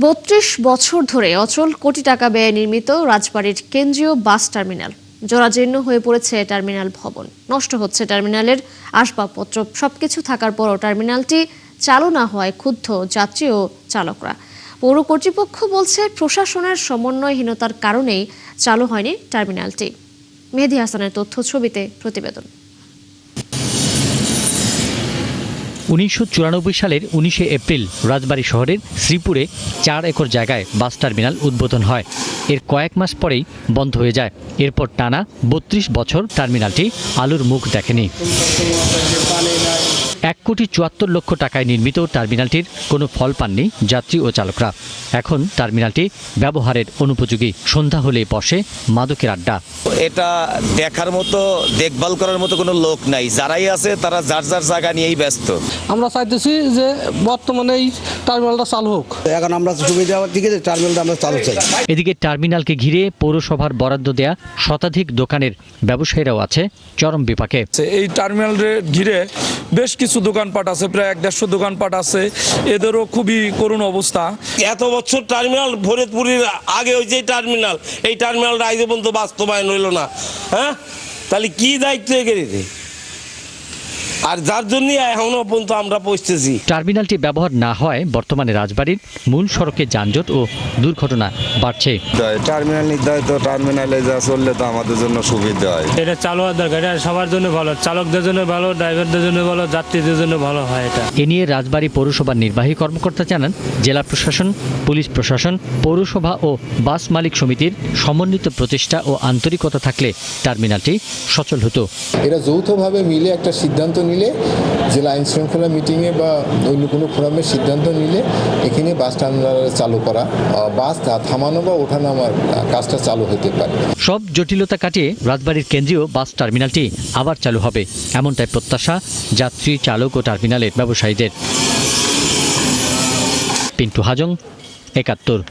৩২ বছর ধরে অচল কোটি টাকা ব্যয়ে নির্মিত রাজবাড়ীর কেন্দ্রীয় বাস টার্মিনাল জরাজীর্ণ হয়ে পড়েছে। টার্মিনাল ভবন নষ্ট হচ্ছে, টার্মিনালের আসবাবপত্র সবকিছু থাকার পরও টার্মিনালটি চালু না হওয়ায় ক্ষুব্ধ যাত্রী ও চালকরা। পৌর কর্তৃপক্ষ বলছে প্রশাসনের সমন্বয়হীনতার কারণেই চালু হয়নি টার্মিনালটি। মেহেদী হাসানের তথ্য, ছবিতে প্রতিবেদন। 1994 সালের 19 এপ্রিল রাজবাড়ী শহরের শ্রীপুরে 4 একর জায়গায় বাস টার্মিনাল উদ্বোধন হয়। এর কয়েক মাস পরেই বন্ধ হয়ে যায়। এরপর টানা 32 বছর টার্মিনালটি আলোর মুখ দেখেনি। 1,74,00,000 টাকায় নির্মিত টার্মিনালটির কোনো ফল পাননি যাত্রী ও চালকরা। এখন টার্মিনালটি ব্যবহারের অনুপযোগী। সন্ধ্যা হলে বসে মাদকের আড্ডা। এটা দেখার মতো, দেখভাল করার মতো কোনো লোক নাই। যারাই আছে তারা যার যার জায়গা নিয়েই ব্যস্ত। আমরা চাইতেছি যে বর্তমানে এই টার্মিনালটা চালু হোক। এখন আমরা সুবিধা দিকে টার্মিনালটা আমরা চালু চাই। এদিকে টার্মিনালকে ঘিরে পৌরসভার বরাদ্দ দেয়া শতাধিক দোকানের ব্যবসায়ীরাও আছে চরম বিপাকে। এই টার্মিনালে ঘিরে বেশ কিছু দোকানপাট আছে, প্রায় 150 দোকানপাট আছে। এদেরও খুবই করুণ অবস্থা। এত বছর টার্মিনাল ফরিদপুরের আগে ওই যে টার্মিনাল, এই টার্মিনালটা আজ পর্যন্ত বাস্তবায়ন হইল না। হ্যাঁ, তাহলে কি দায়িত্ব এগিয়ে আর যার জন্য এখনো পর্যন্ত আমরা পৌঁছতেছি। টার্মিনালটি ব্যবহার না হয় বর্তমানে রাজবাড়ীর মূল সড়কে যানজট ও দুর্ঘটনা বাড়ছে। টার্মিনাল নির্ধারিত টার্মিনালে যা চললে তো আমাদের জন্য সুবিধা হয়। এটা চালু হওয়ার দরকার। এটা সবার জন্য ভালো, চালকদের জন্য ভালো, ড্রাইভারদের জন্য ভালো, যাত্রীদের জন্য ভালো হয় এটা। এ নিয়ে রাজবাড়ী পৌরসভার নির্বাহী কর্মকর্তা জানান, জেলা প্রশাসন, পুলিশ প্রশাসন, পৌরসভা ও বাস মালিক সমিতির সমন্বিত প্রচেষ্টা ও আন্তরিকতা থাকলে টার্মিনালটি সচল হতো। এরা যৌথভাবে মিলে একটা সিদ্ধান্ত নিলে, জেলা আইন শৃঙ্খলা মিটিংয়ে বা অন্য কোনো ফোরামে সিদ্ধান্ত নিলে এখানে বাস টার্মিনাল চালু করা, বাস থামানো বা ওঠানামার কাজটা চালু হতে পারে। সব জটিলতা কাটিয়ে রাজবাড়ীর কেন্দ্রীয় বাস টার্মিনালটি আবার চালু হবে, এমনটাই প্রত্যাশা যাত্রী, চালক ও টার্মিনালের ব্যবসায়ীদের। পিন্টু হাজং, 71।